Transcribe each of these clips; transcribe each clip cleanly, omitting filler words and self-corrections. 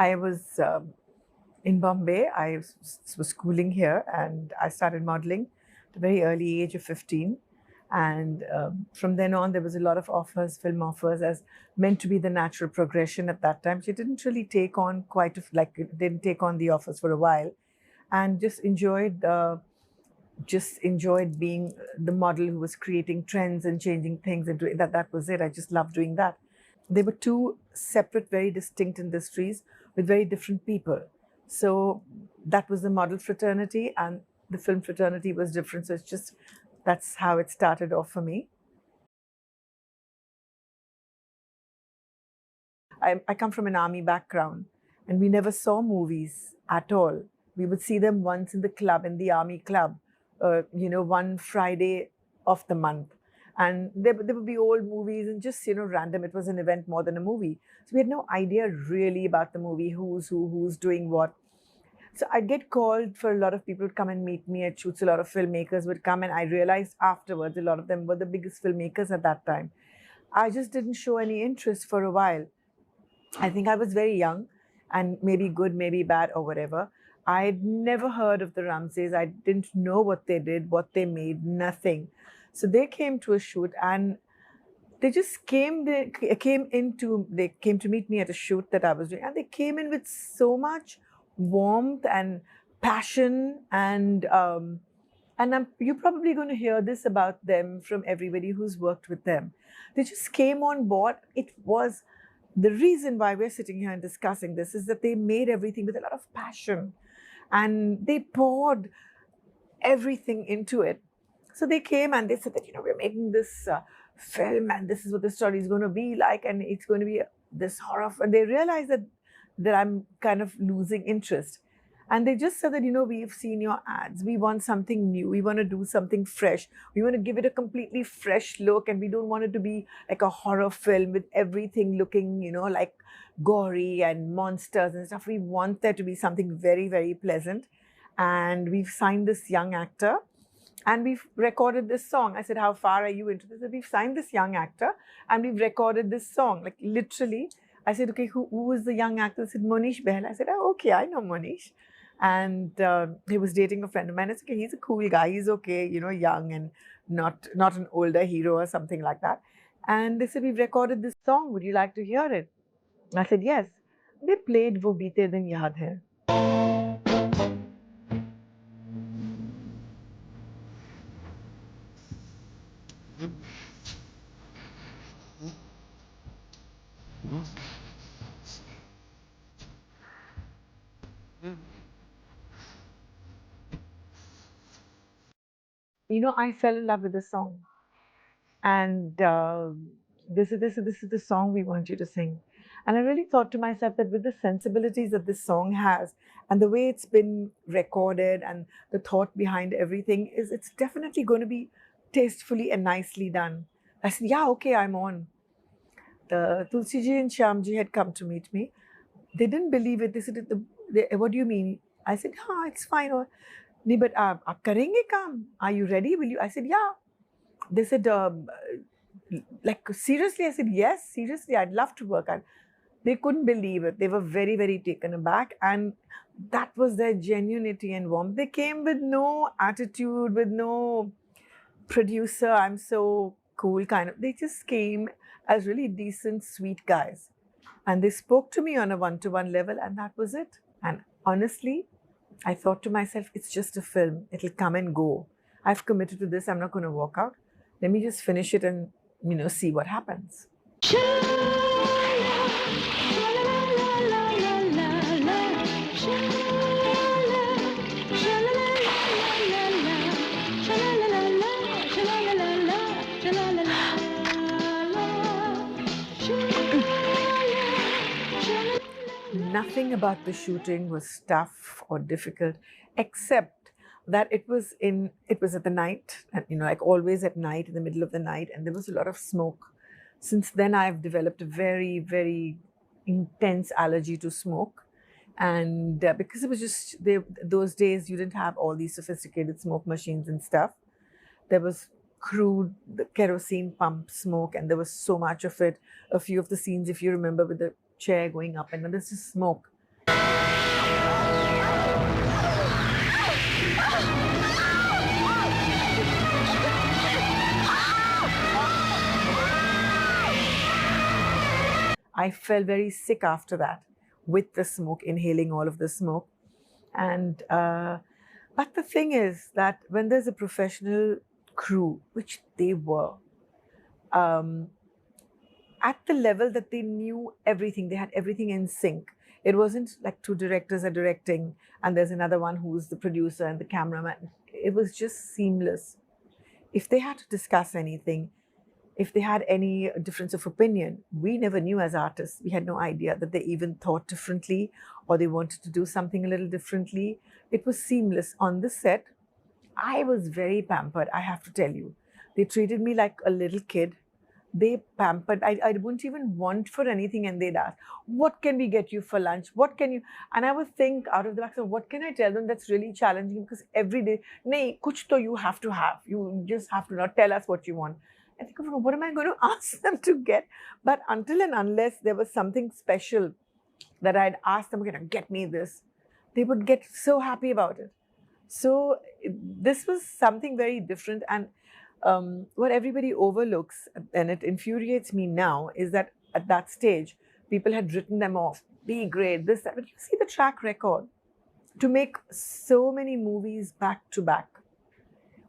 I was in Bombay. I was schooling here, and I started modeling at a very early age of 15. And from then on, there was a lot of offers, film offers, as meant to be the natural progression at that time. She didn't really take on didn't take on the offers for a while, and just enjoyed being the model who was creating trends and changing things and doing that. That was it. I just loved doing that. They were two separate, very distinct industries with very different people. So that was the model fraternity, and the film fraternity was different. So it's just that's how it started off for me. I come from an army background, and we never saw movies at all. We would see them once in the club, in the army club, one Friday of the month. And there would be old movies and just, random. It was an event more than a movie. So we had no idea really about the movie, who's who, who's doing what. So I'd get called for a lot of people to come and meet me at shoots. A lot of filmmakers would come, and I realized afterwards a lot of them were the biggest filmmakers at that time. I just didn't show any interest for a while. I think I was very young and maybe good, maybe bad, or whatever. I'd never heard of the Ramsays. I didn't know what they did, what they made, nothing. So they came to a shoot, and they just they came to meet me at a shoot that I was doing, and they came in with so much warmth and passion, and you're probably going to hear this about them from everybody who's worked with them. They just came on board. It was the reason why we're sitting here and discussing this is that they made everything with a lot of passion, and they poured everything into it. So they came and they said that, we're making this film, and this is what the story is going to be like, and it's going to be this horror. And they realized that I'm kind of losing interest. And they just said that, we've seen your ads. We want something new. We want to do something fresh. We want to give it a completely fresh look. And we don't want it to be like a horror film with everything looking, like gory and monsters and stuff. We want there to be something very, very pleasant. And we've signed this young actor, and we've recorded this song. I said, how far are you into this? We've signed this young actor, and we've recorded this song. Like literally, I said, okay, who is the young actor? They said, Monish Behl. I said, oh, okay, I know Monish. And he was dating a friend of mine. I said, okay, he's a cool guy. He's okay, young and not an older hero or something like that. And they said, we've recorded this song. Would you like to hear it? I said, yes. They played Wo Beete Din Yaad Hai. I fell in love with the song, and this is the song we want you to sing. And I really thought to myself that with the sensibilities that this song has, and the way it's been recorded, and the thought behind everything, is it's definitely going to be tastefully and nicely done. I said, yeah, okay, I'm on. The Tulsi ji and Shyam ji had come to meet me. They didn't believe it. They said, what do you mean? I said, it's fine. Or, नहीं, but आप करेंगे काम? Are you ready? Will you? I said, yeah. They said, like, seriously? I said, yes, seriously, I'd love to work. And they couldn't believe it. They were very, very taken aback. And that was their genuinity and warmth. They came with no attitude, with no producer, I'm so cool kind of. They just came as really decent, sweet guys. And they spoke to me on a one-to-one level, and that was it. And honestly, I thought to myself, it's just a film. It'll come and go. I've committed to this. I'm not going to walk out. Let me just finish it and, see what happens. Nothing about the shooting was tough or difficult, except that it was at the night, and like always at night, in the middle of the night, and there was a lot of smoke. Since then, I've developed a very, very intense allergy to smoke, and because it was just those days, you didn't have all these sophisticated smoke machines and stuff. There was crude the kerosene pump smoke, and there was so much of it. A few of the scenes, if you remember, with the chair going up, and then there's just smoke. I felt very sick after that with the smoke, inhaling all of the smoke. And but the thing is that when there's a professional crew, which they were, um, at the level that they knew everything, they had everything in sync. It wasn't like two directors are directing and there's another one who's the producer and the cameraman. It was just seamless. If they had to discuss anything, if they had any difference of opinion, we never knew as artists. We had no idea that they even thought differently or they wanted to do something a little differently. It was seamless. On the set, I was very pampered, I have to tell you. They treated me like a little kid. They pampered. I wouldn't even want for anything, and they'd ask, what can we get you for lunch? What can you? And I would think out of the box, what can I tell them that's really challenging? Because every day, nahi, kuch to you have to have. You just have to not tell us what you want. I think, what am I going to ask them to get? But until and unless there was something special that I'd ask them, get me this, they would get so happy about it. So this was something very different. And what everybody overlooks, and it infuriates me now, is that at that stage, people had written them off. Be great, this, that. But you see the track record. To make so many movies back to back,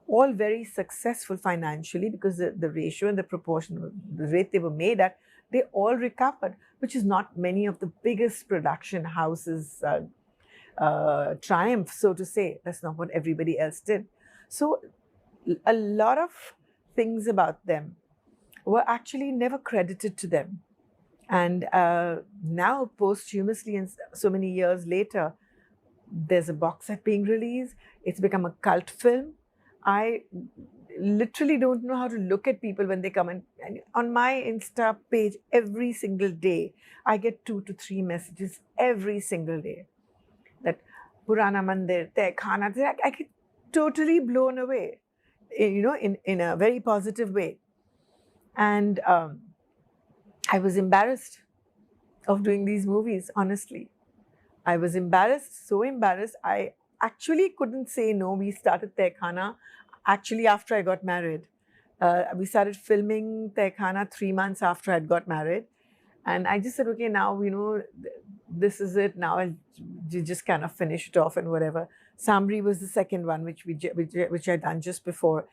all very successful financially because the ratio and the proportion, the rate they were made at, they all recovered, which is not many of the biggest production houses triumph, so to say. That's not what everybody else did. So a lot of things about them were actually never credited to them. And now, posthumously, and so many years later, there's a box set being released. It's become a cult film. I literally don't know how to look at people when they come in. And on my Insta page, every single day, I get 2 to 3 messages every single day. That Purana Mandir, Khana, I get totally blown away, in a very positive way. And I was embarrassed of doing these movies, honestly. I was embarrassed, so embarrassed. I actually couldn't say no. We started Tehkhana actually after I got married. We started filming Tehkhana 3 months after I got married. And I just said, okay, now, this is it. Now I'll just kind of finish it off and whatever. Sambri was the second one, which I'd done just before.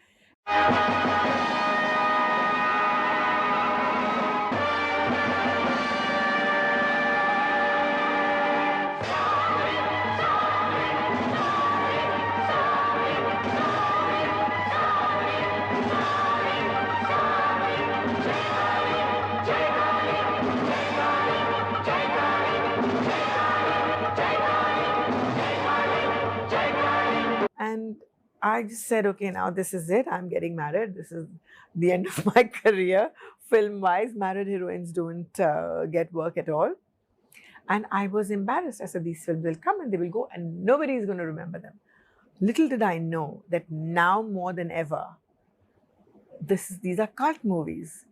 And I just said, okay, now this is it. I'm getting married. This is the end of my career. Film-wise, married heroines don't get work at all. And I was embarrassed. I said, these films will come and they will go and nobody is going to remember them. Little did I know that now more than ever, these are cult movies.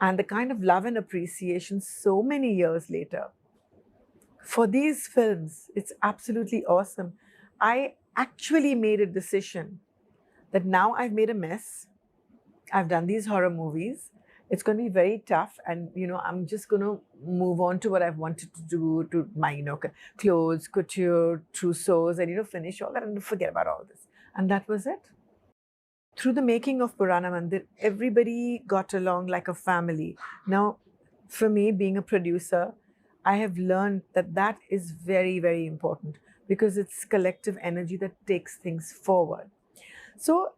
And the kind of love and appreciation so many years later for these films, it's absolutely awesome. I actually made a decision that now I've made a mess. I've done these horror movies. It's going to be very tough. And, I'm just going to move on to what I've wanted to do, to my, clothes, couture, trousseaux, and, finish all that and forget about all this. And that was it. Through the making of Purana Mandir, everybody got along like a family. Now, for me, being a producer, I have learned that is very, very important because it's collective energy that takes things forward. So,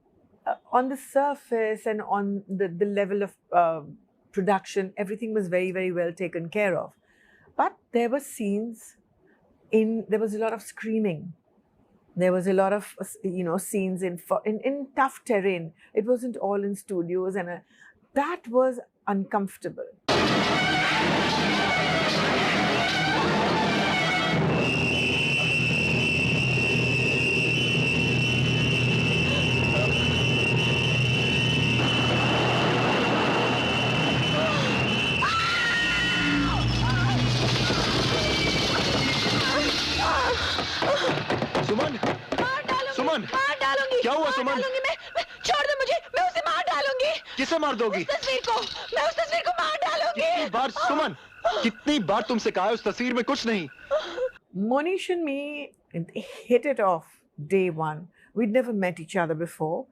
on the surface and on the level of production, everything was very, very well taken care of. But there were scenes, there was a lot of screaming. There was a lot of, scenes in tough terrain. It wasn't all in studios, and that was uncomfortable. मार डालूंगी। क्या हुआ सुमन? मैं छोड़ दे मुझे, मैं उसे मार डालूंगी। किसे मार दोगी? उस तस्वीर को, मैं उस तस्वीर को मार डालूंगी। बार सुमन, कितनी बार तुमसे कहा है उस तस्वीर में कुछ नहीं. Monish and me hit it off day one. We'd never met each other before.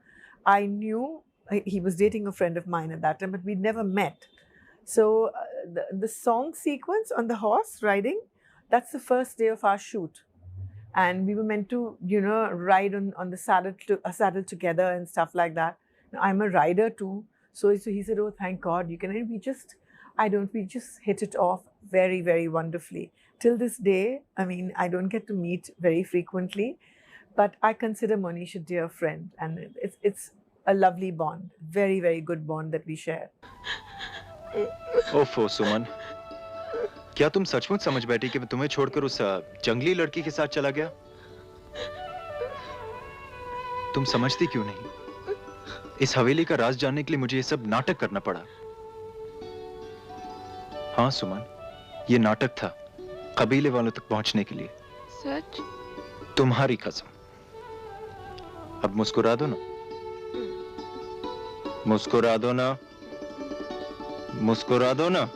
I knew he was dating a friend of mine at that time, but we'd never met. So the song sequence on the horse riding, that's the first day of our shoot. And we were meant to, ride on the saddle together and stuff like that. Now, I'm a rider too. So he said, oh, thank God, you can. And we just hit it off very, very wonderfully. Till this day, I mean, I don't get to meet very frequently, but I consider Monish a dear friend. And it's a lovely bond, very, very good bond that we share. ओफो सुमन, क्या तुम सचमुच समझ बैठी कि मैं तुम्हें छोड़कर उस जंगली लड़की के साथ चला गया? तुम समझती क्यों नहीं? इस हवेली का राज जानने के लिए मुझे ये सब नाटक करना पड़ा. हाँ सुमन, ये नाटक था कबीले वालों तक पहुंचने के लिए. सच? तुम्हारी कसम. अब मुस्कुरा दो ना. मुस्कुरा दो ना. मुस्कुरा दो ना.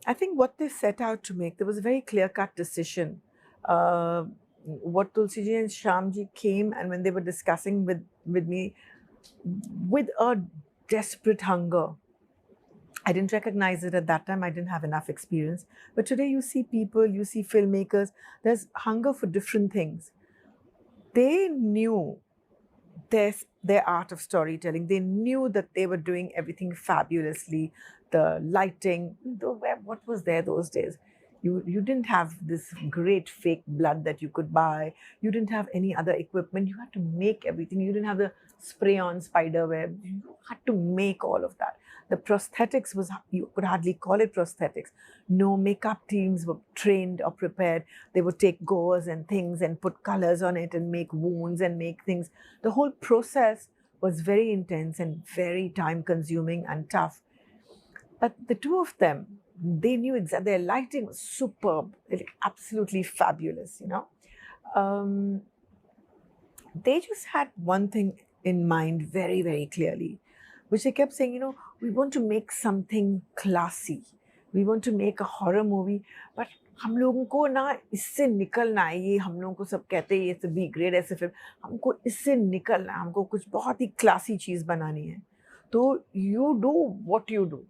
I think what they set out to make, there was a very clear-cut decision. What Tulsi ji and Shyam ji came, and when they were discussing with me, with a desperate hunger. I didn't recognize it at that time. I didn't have enough experience. But today you see people, you see filmmakers, there's hunger for different things. They knew their art of storytelling. They knew that they were doing everything fabulously. The lighting, what was there those days? You didn't have this great fake blood that you could buy. You didn't have any other equipment. You had to make everything. You didn't have the spray-on spider web. You had to make all of that. The prosthetics you could hardly call it prosthetics. No makeup teams were trained or prepared. They would take gauze and things and put colors on it and make wounds and make things. The whole process was very intense and very time-consuming and tough. But the two of them, they knew exactly. Their lighting was superb, like absolutely fabulous, They just had one thing in mind very, very clearly, which they kept saying, we want to make something classy. We want to make a horror movie, but हम लोगों को ना इससे निकलना है. ये हम लोगों को सब कहते हैं ये सब बी ग्रेड ऐसे फिल्म, हमको इससे निकलना है. हमको कुछ बहुत ही क्लासी चीज़ बनानी है. तो you do what you do.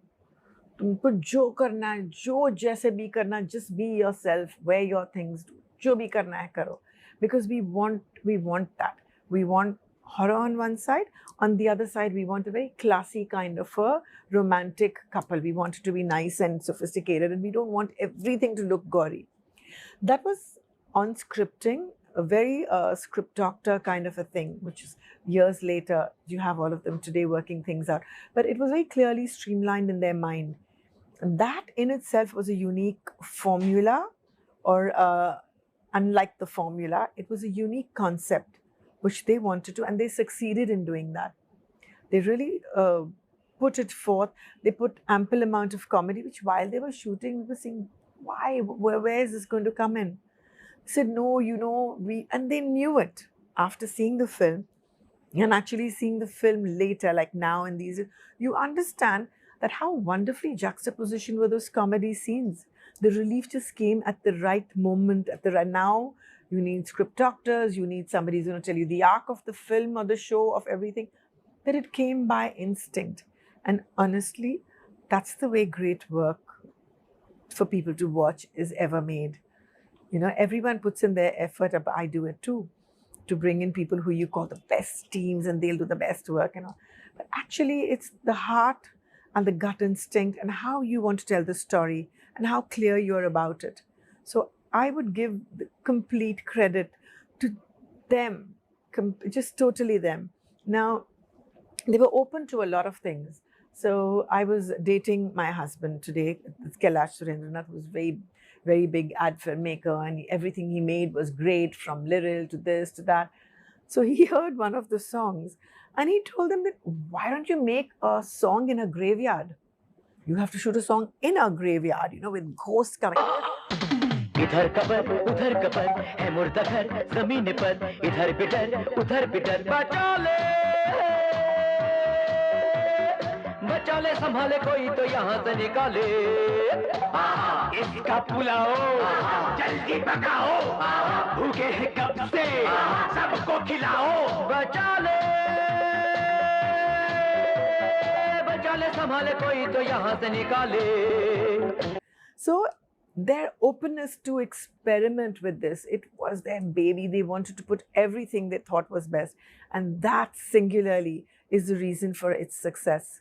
तुमको जो करना है, जो जैसे भी करना, just be yourself, wear your things, जो भी करना है करो. Because we want that. We want horror on one side. On the other side, we want a very classy kind of a romantic couple. We want it to be nice and sophisticated, and we don't want everything to look gory. That was on scripting, a very script doctor kind of a thing, which is years later. You have all of them today working things out. But it was very clearly streamlined in their mind. And that in itself was a unique formula, or unlike the formula, it was a unique concept which they wanted to, and they succeeded in doing that. They really put it forth. They put ample amount of comedy, which while they were shooting, we were saying, why, where is this going to come in? They said, no, and they knew it after seeing the film, and actually seeing the film later, like now in these, you understand that how wonderfully juxtaposition were those comedy scenes. The relief just came at the right moment, now you need script doctors, you need somebody who's going to tell you the arc of the film or the show of everything, that it came by instinct. And honestly, that's the way great work for people to watch is ever made. Everyone puts in their effort, but I do it too, to bring in people who you call the best teams and they'll do the best work, But actually, it's the heart and the gut instinct and how you want to tell the story and how clear you're about it. So I would give the complete credit to them, just totally them. Now, they were open to a lot of things. So I was dating my husband today, Kailash Surendranath, who was very, very big ad filmmaker, and everything he made was great, from Liril to this to that. So he heard one of the songs and he told them that, why don't you make a song in a graveyard? You have to shoot a song in a graveyard, with ghosts coming. इधर cover उधर cover है मुर्दा घर जमीन पर इधर bitter उधर bitter बचा ले बचा ले संभाले कोई तो यहाँ से निकाले इसका पुलाओ जल्दी पकाओ भूखे हैं कब से सबको खिलाओ बचा ले संभाले कोई तो यहाँ से निकाले. So their openness to experiment with this, it was their baby. They wanted to put everything they thought was best. And that singularly is the reason for its success.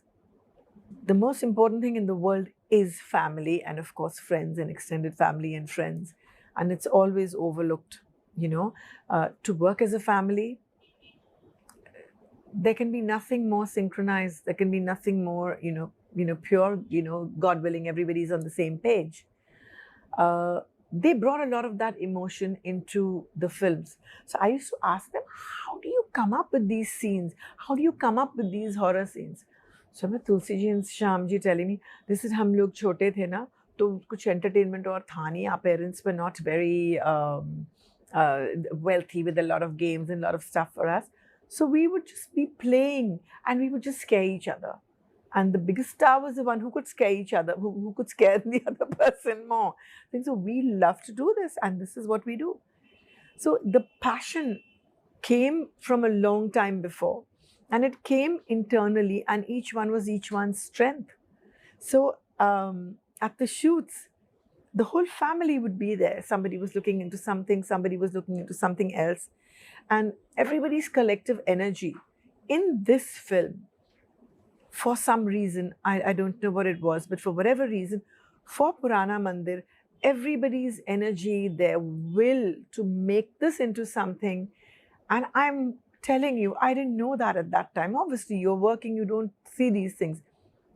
The most important thing in the world is family and of course friends and extended family and friends. And it's always overlooked, you know. To work as a family, there can be nothing more synchronized. There can be nothing more, pure, God willing, everybody's on the same page. They brought a lot of that emotion into the films. So I used to ask them, how do you come up with these scenes? How do you come up with these horror scenes? So Tulsi ji and Shyam ji telling me, this is hum log chote the na, to kuch entertainment aur tha nahi. Our parents were not very wealthy with a lot of games and a lot of stuff for us. So we would just be playing and we would just scare each other. And the biggest star was the one who could scare each other, who could scare the other person more. And so we love to do this and this is what we do. So the passion came from a long time before and it came internally and each one was each one's strength. So at the shoots, the whole family would be there. Somebody was looking into something, somebody was looking into something else. And everybody's collective energy in this film, for some reason, I don't know what it was, but for whatever reason, for Purana Mandir, everybody's energy, their will to make this into something. And I'm telling you, I didn't know that at that time. Obviously, you're working, you don't see these things.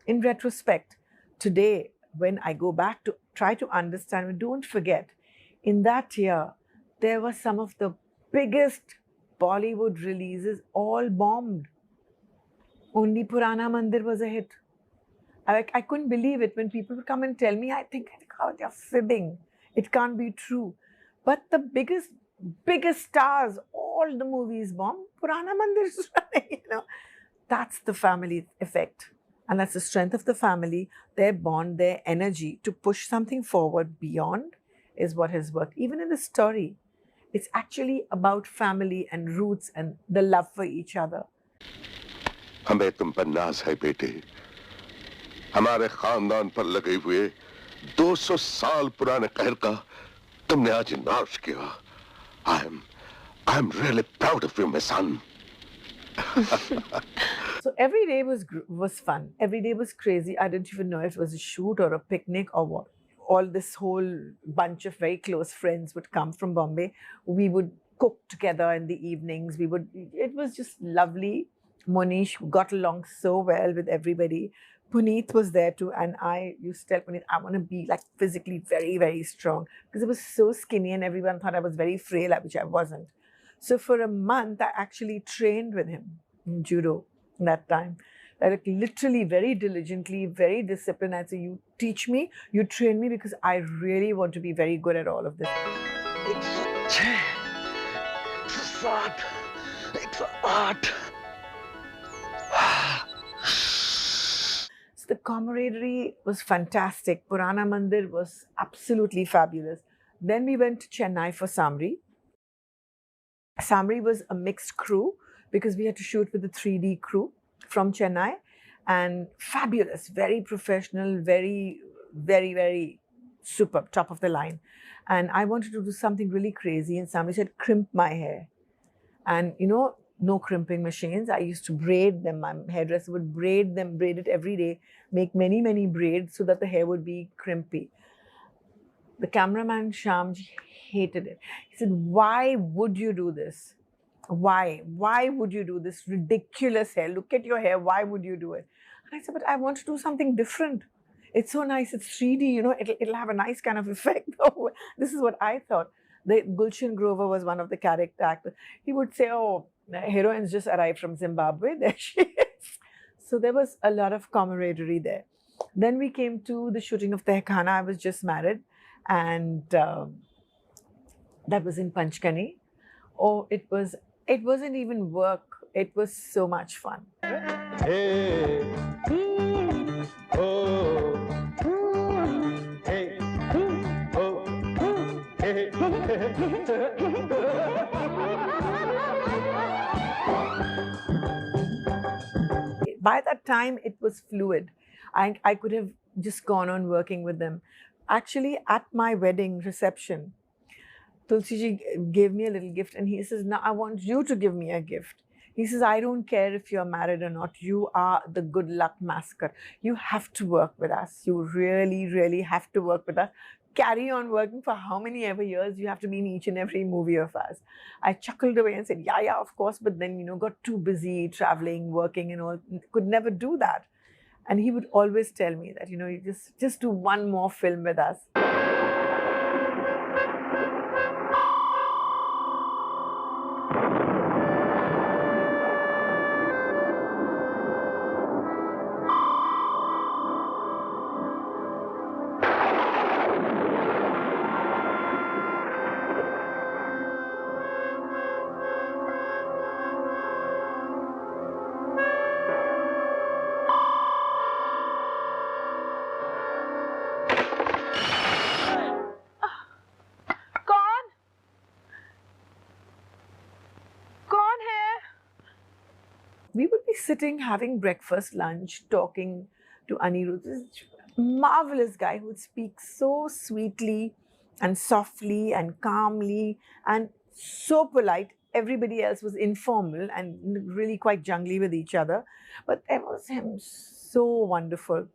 In retrospect, today, when I go back to try to understand, don't forget, in that year, there were some of the biggest Bollywood releases all bombed. Only Purana Mandir was a hit. I couldn't believe it when people would come and tell me, I think, oh, they're fibbing. It can't be true. But the biggest stars, all the movies bombed, Purana Mandir is running, That's the family effect. And that's the strength of the family, their bond, their energy to push something forward beyond is what has worked. Even in the story, it's actually about family and roots and the love for each other. हमें तुम पर नाज है बेटे हमारे खानदान पर लगे हुए 200 साल पुराने कहर का तुमने आज नाश किया I'm really proud of you my son. So every day was fun. Every day was crazy. I didn't even know if it was a shoot or a picnic or what. All this whole bunch of very close friends would come from Bombay. We would cook together in the evenings. It was just lovely. Monish got along so well with everybody. Puneet was there too, and I used to tell Puneet, I want to be like physically very, very strong because I was so skinny and everyone thought I was very frail, which I wasn't. So for a month, I actually trained with him in judo that time. Like literally very diligently, very disciplined. I'd say, you teach me, you train me because I really want to be very good at all of this. 107, So the camaraderie was fantastic. Purana Mandir was absolutely fabulous. Then we went to Chennai for Samri. Samri was a mixed crew because we had to shoot with the 3D crew from Chennai, and fabulous, very professional, very, very, very superb, top of the line. And I wanted to do something really crazy, and Samri said, crimp my hair. And no crimping machines. I used to braid them. My hairdresser would braid it every day, make many, many braids so that the hair would be crimpy. The cameraman Shyamji hated it. He said, why would you do this? Why? Why would you do this ridiculous hair? Look at your hair. Why would you do it? And I said, but I want to do something different. It's so nice. It's 3D, it'll have a nice kind of effect. This is what I thought. The Gulshan Grover was one of the character actors. He would say, oh, the heroine's just arrived from Zimbabwe. There she is. So there was a lot of camaraderie there. Then we came to the shooting of Tehkana. I was just married. And that was in Panchkani. Oh, it wasn't even work. It was so much fun. hey. By that time, it was fluid. I could have just gone on working with them. Actually, at my wedding reception, Tulsi ji gave me a little gift and he says, now I want you to give me a gift. He says, I don't care if you're married or not. You are the good luck masker. You have to work with us. You really, really have to work with us. Carry on working for how many ever years you have to be in each and every movie of us. I chuckled away and said, yeah, of course. But then, got too busy traveling, working and all, could never do that. And he would always tell me that, you just do one more film with us. We would be sitting having breakfast, lunch, talking to Anirudh, this marvelous guy who would speak so sweetly and softly and calmly and so polite. Everybody else was informal and really quite jungly with each other, but there was him so wonderful.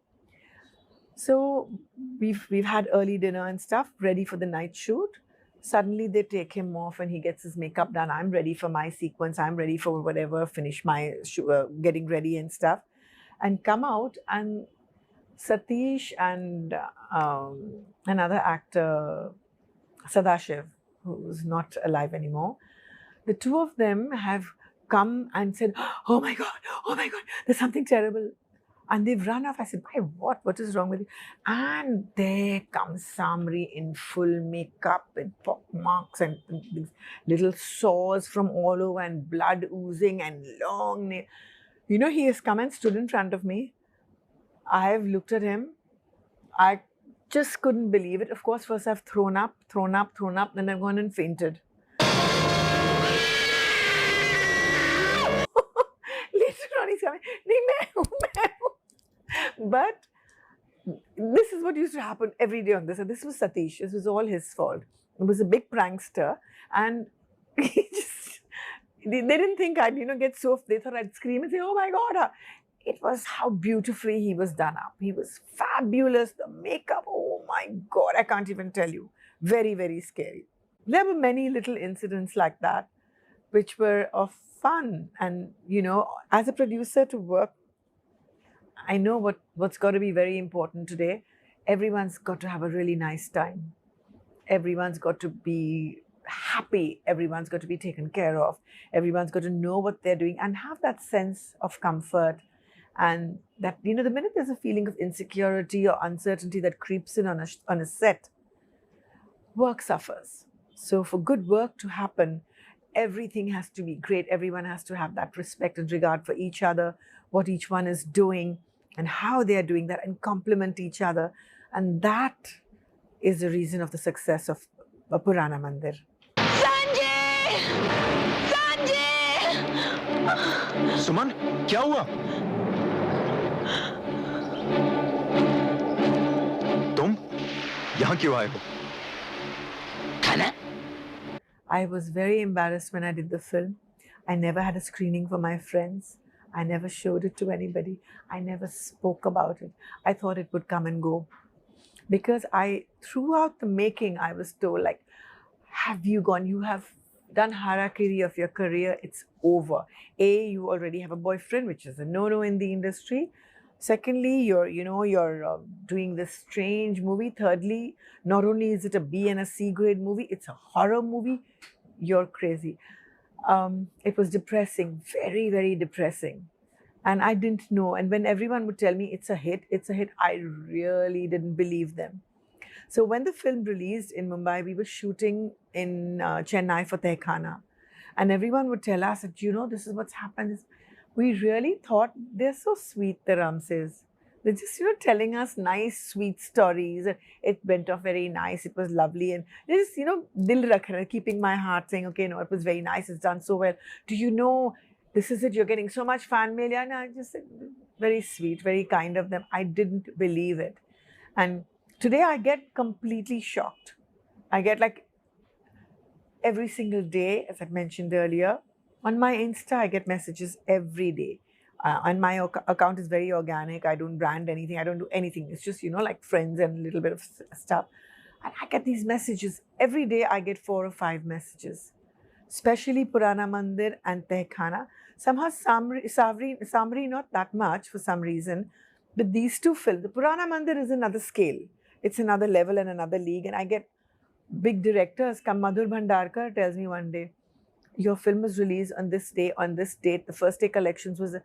So we've had early dinner and stuff, ready for the night shoot. Suddenly they take him off and he gets his makeup done. I'm ready for my sequence. I'm ready for whatever, finish my getting ready and stuff. And come out and Satish and another actor, Sadashiv, who's not alive anymore, the two of them have come and said, oh my God, there's something terrible. And they've run off. I said, why, what? What is wrong with you? And there comes Samri in full makeup and pock marks and little sores from all over and blood oozing and long nails. He has come and stood in front of me. I have looked at him. I just couldn't believe it. Of course, first I've thrown up. Then I've gone and fainted. Later on, he's coming. But this is what used to happen every day on this. And this was Satish. This was all his fault. He was a big prankster. And they didn't think I'd, get so, they thought I'd scream and say, oh my God. It was how beautifully he was done up. He was fabulous. The makeup, oh my God, I can't even tell you. Very, very scary. There were many little incidents like that, which were of fun. And, as a producer to work, I know what's got to be very important today. Everyone's got to have a really nice time. Everyone's got to be happy. Everyone's got to be taken care of. Everyone's got to know what they're doing and have that sense of comfort. And that, the minute there's a feeling of insecurity or uncertainty that creeps in on a set, work suffers. So for good work to happen, everything has to be great. Everyone has to have that respect and regard for each other, what each one is doing, and how they are doing that, and complement each other. And that is the reason of the success of Purana Mandir. Sanjay! सुमन, क्या हुआ? तुम यहाँ क्यों आए हो? खाना? I was very embarrassed when I did the film. I never had a screening for my friends. I never showed it to anybody. I never spoke about it. I thought it would come and go. Because throughout the making, I was told, like, have you gone? You have done harakiri of your career. It's over. A, you already have a boyfriend, which is a no-no in the industry. Secondly, you're doing this strange movie. Thirdly, not only is it a B and a C grade movie, it's a horror movie. You're crazy. It was depressing, very, very depressing. And I didn't know. And when everyone would tell me it's a hit, I really didn't believe them. So when the film released in Mumbai, we were shooting in Chennai for Tehkhana. And everyone would tell us that, this is what's happened. We really thought they're so sweet, the Ramsays. They're just, telling us nice, sweet stories. And it went off very nice. It was lovely. And they just, dil rakh rahe, keeping my heart saying, okay, no, it was very nice. It's done so well. Do you know, this is it. You're getting so much fan mail. Yeah, no, I just said, very sweet, very kind of them. I didn't believe it. And today I get completely shocked. I get like every single day, as I mentioned earlier, on my Insta, I get messages every day. And my account is very organic. I don't brand anything. I don't do anything. It's just, like friends and a little bit of stuff. And I get these messages. Every day I get 4 or 5 messages, especially Purana Mandir and Tehkhana. Somehow Samri, not that much for some reason. But these two films, the Purana Mandir is another scale. It's another level and another league. And I get big directors. Madhur Bhandarkar tells me one day, your film was released on this day, on this date. The first day collections was...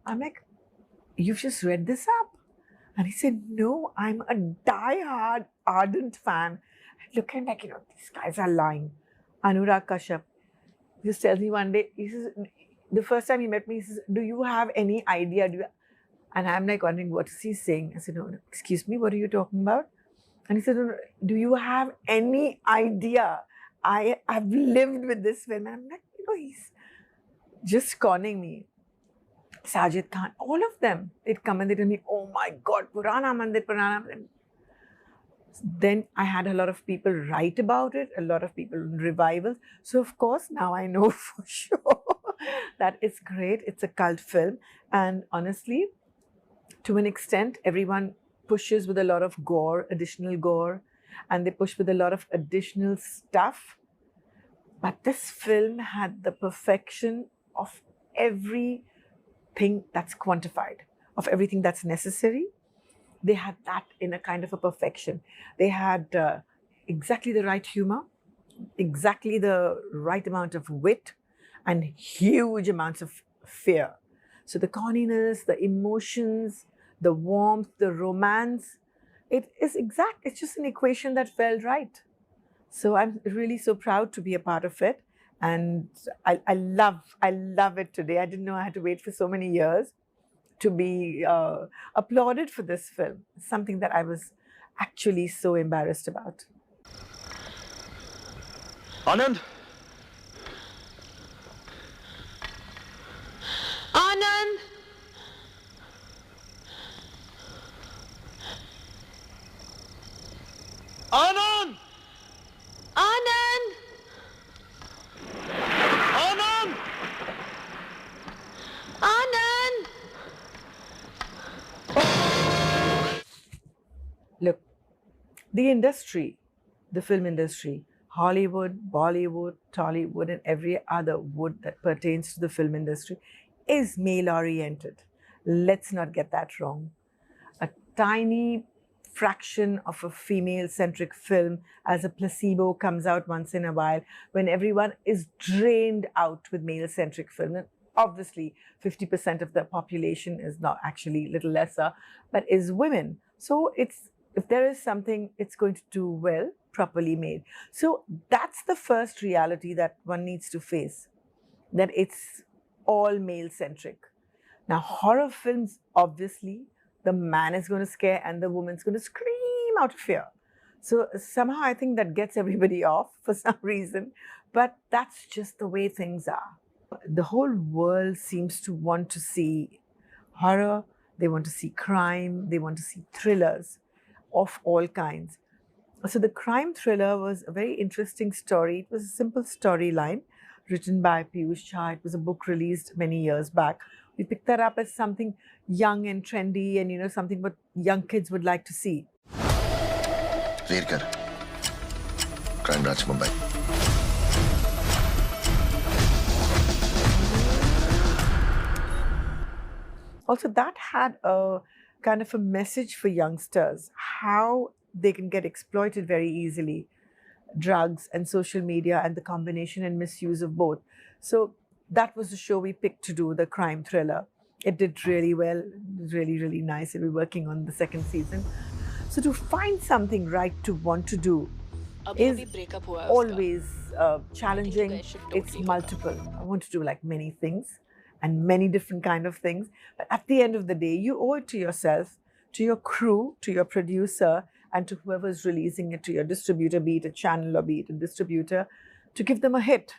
I'm like, you've just read this up? And he said, no, I'm a die-hard, ardent fan. I look at him like, these guys are lying. Anurag Kashyap just tells me one day, he says, the first time he met me, he says, do you have any idea? And I'm like wondering, what is he saying? I said, no, excuse me, what are you talking about? And he said, no, do you have any idea? I have lived with this film. And I'm like, he's just conning me. Sajid Khan, all of them, they'd come and they'd tell me, oh my God, Purana Mandir, Purana Mandir. Then I had a lot of people write about it, a lot of people revivals. So of course, now I know for sure that it's great. It's a cult film. And honestly, to an extent, everyone pushes with a lot of gore, additional gore, and they push with a lot of additional stuff. But this film had the perfection of everything that's quantified, of everything that's necessary. They had that in a kind of a perfection. They had exactly the right humor, exactly the right amount of wit, and huge amounts of fear. So the corniness, the emotions, the warmth, the romance, it is exact. It's just an equation that felt right. So I'm really so proud to be a part of it. And I love it today. I didn't know I had to wait for so many years to be applauded for this film. Something that I was actually so embarrassed about. Anand! Anand! Anand! Anand! Anand! Anand! Look, the industry, the film industry, Hollywood, Bollywood, Tollywood, and every other wood that pertains to the film industry is male-oriented. Let's not get that wrong. A tiny fraction of a female-centric film as a placebo comes out once in a while when everyone is drained out with male-centric film. And obviously, 50% of the population is not actually a little lesser, but is women. So if there is something, it's going to do well, properly made. So that's the first reality that one needs to face, that it's all male-centric. Now, horror films, obviously, the man is going to scare and the woman's going to scream out of fear. So somehow I think that gets everybody off for some reason, but that's just the way things are. The whole world seems to want to see horror, they want to see crime, they want to see thrillers of all kinds. So the crime thriller was a very interesting story. It was a simple storyline written by Piyush Jha. It was a book released many years back. We picked that up as something young and trendy and, something what young kids would like to see. Veerkar, Crime Branch, Mumbai. Also, that had a kind of a message for youngsters, how they can get exploited very easily. Drugs and social media and the combination and misuse of both. So that was the show we picked to do, the crime thriller. It did really well, it was really, really nice, and we're working on the second season. So to find something right to want to do is always challenging. It's multiple. I want to do like many things and many different kind of things. But at the end of the day, you owe it to yourself to your crew, to your producer, and to whoever's releasing it, to your distributor, be it a channel or be it a distributor, to give them a hit,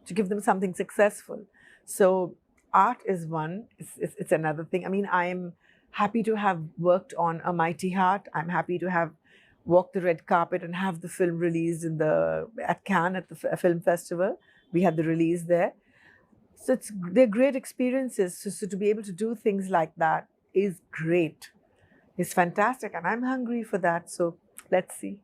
to give them something successful. So art is one, it's another thing. I mean, I'm happy to have worked on A Mighty Heart. I'm happy to have walked the red carpet and have the film released at Cannes at the film festival. We had the release there. So they're great experiences. So to be able to do things like that is great. It's fantastic, and I'm hungry for that. So let's see.